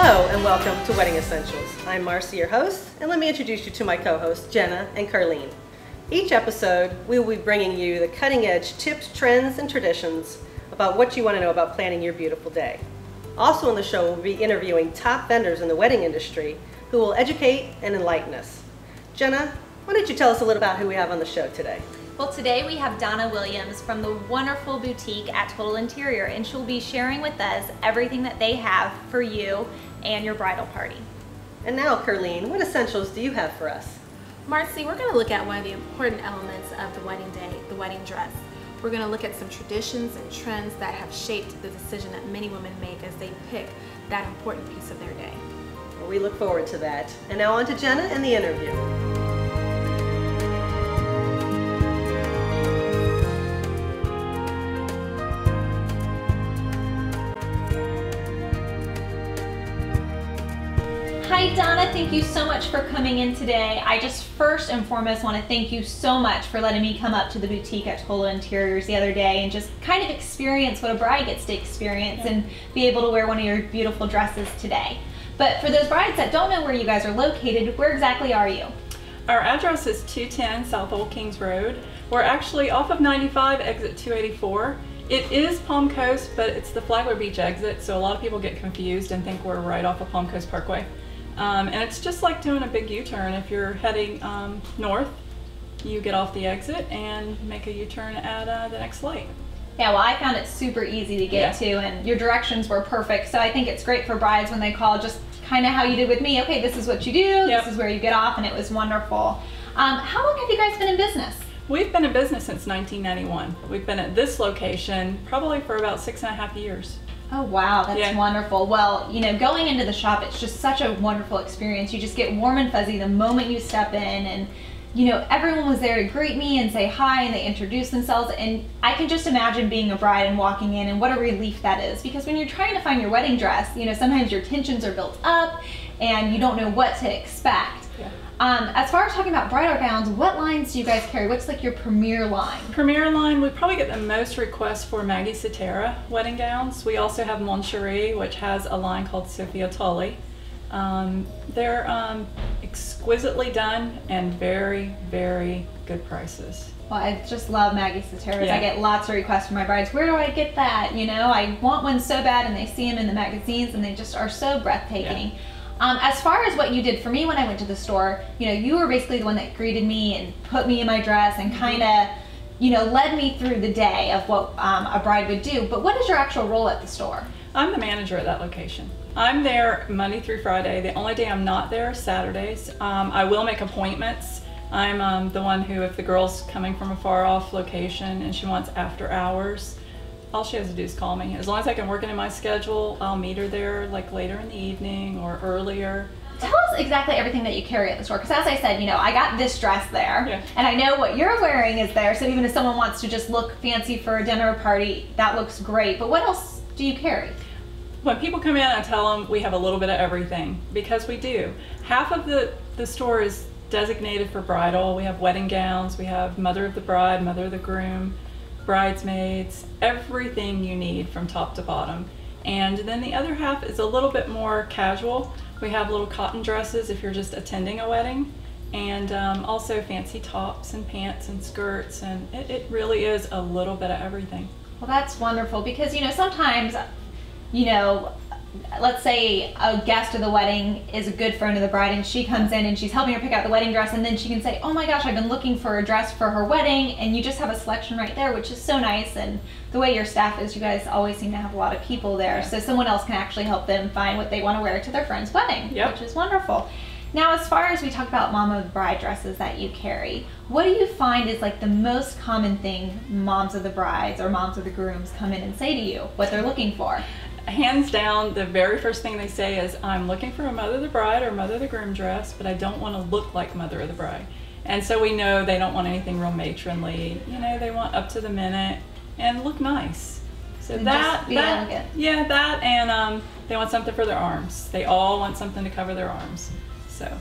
Hello and welcome to Wedding Essentials. I'm Marcy, your host, and let me introduce you to my co-hosts, Jenna and Carlene. Each episode, we will be bringing you the cutting-edge tips, trends, and traditions about what you want to know about planning your beautiful day. Also on the show, we'll be interviewing top vendors in the wedding industry who will educate and enlighten us. Jenna, why don't you tell us a little about who we have on the show today? Well, today we have Donna Williams from the wonderful boutique at Twinkle Interior, and she'll be sharing with us everything that they have for you and your bridal party. And now, Carlene, what essentials do you have for us? Marcy, we're going to look at one of the important elements of the wedding day, the wedding dress. We're going to look at some traditions and trends that have shaped the decision that many women make as they pick that important piece of their day. Well, we look forward to that. And now on to Jenna and the interview. Hi Donna, thank you so much for coming in today. I just first and foremost want to thank you so much for letting me come up to the boutique at Twinkle Interiors the other day and just kind of experience what a bride gets to experience and be able to wear one of your beautiful dresses today. But for those brides that don't know where you guys are located, where exactly are you? Our address is 210 South Old Kings Road. We're actually off of 95, exit 284. It is Palm Coast, but it's the Flagler Beach exit, so a lot of people get confused and think we're right off of Palm Coast Parkway. And it's just like doing a big U-turn. If you're heading north, you get off the exit and make a U-turn at the next light. Yeah, well, I found it super easy to get to, and your directions were perfect. So I think it's great for brides when they call, just kind of how you did with me. Okay, this is what you do, this is where you get off, and it was wonderful. How long have you guys been in business? We've been in business since 1991. We've been at this location probably for about 6.5 years. Oh wow, that's wonderful. Well, you know, going into the shop, it's just such a wonderful experience. You just get warm and fuzzy the moment you step in, and you know, everyone was there to greet me and say hi, and they introduce themselves, and I can just imagine being a bride and walking in, and what a relief that is, because when you're trying to find your wedding dress, you know, sometimes your tensions are built up and you don't know what to expect. As far as talking about bridal gowns, what lines do you guys carry? What's like your premier line? Premier line, we probably get the most requests for Maggie Cetera wedding gowns. We also have Mon Cherie, which has a line called Sophia Tully. They're exquisitely done and very, very good prices. Well, I just love Maggie Cetera's. I get lots of requests from my brides. Where do I get that? You know, I want one so bad, and they see them in the magazines and they just are so breathtaking. As far as what you did for me when I went to the store, you know, you were basically the one that greeted me and put me in my dress and kind of, you know, led me through the day of what a bride would do. But what is your actual role at the store? I'm the manager at that location. I'm there Monday through Friday. The only day I'm not there is Saturdays. I will make appointments. I'm the one who, if the girl's coming from a far off location and she wants after hours, all she has to do is call me. As long as I can work it in my schedule, I'll meet her there like later in the evening or earlier. Tell us exactly everything that you carry at the store, because as I said, you know, I got this dress there, and I know what you're wearing is there, so even if someone wants to just look fancy for a dinner party, that looks great. But what else do you carry? When people come in, I tell them we have a little bit of everything, because we do. Half of the store is designated for bridal. We have wedding gowns, we have mother of the bride, mother of the groom, bridesmaids, everything you need from top to bottom. And then the other half is a little bit more casual. We have little cotton dresses if you're just attending a wedding, and also fancy tops and pants and skirts, and it really is a little bit of everything. Well, that's wonderful, because you know, sometimes, you know, let's say a guest of the wedding is a good friend of the bride, and she comes in and she's helping her pick out the wedding dress, and then she can say, oh my gosh, I've been looking for a dress for her wedding, and you just have a selection right there, which is so nice. And the way your staff is, you guys always seem to have a lot of people there, so someone else can actually help them find what they want to wear to their friend's wedding, which is wonderful. Now, as far as we talk about mom of the bride dresses that you carry, what do you find is like the most common thing moms of the brides or moms of the grooms come in and say to you, what they're looking for? Hands down, the very first thing they say is, I'm looking for a mother of the bride or mother of the groom dress, but I don't want to look like mother of the bride. And so we know they don't want anything real matronly. You know, they want up to the minute and look nice. So and that and they want something for their arms. They all want something to cover their arms. So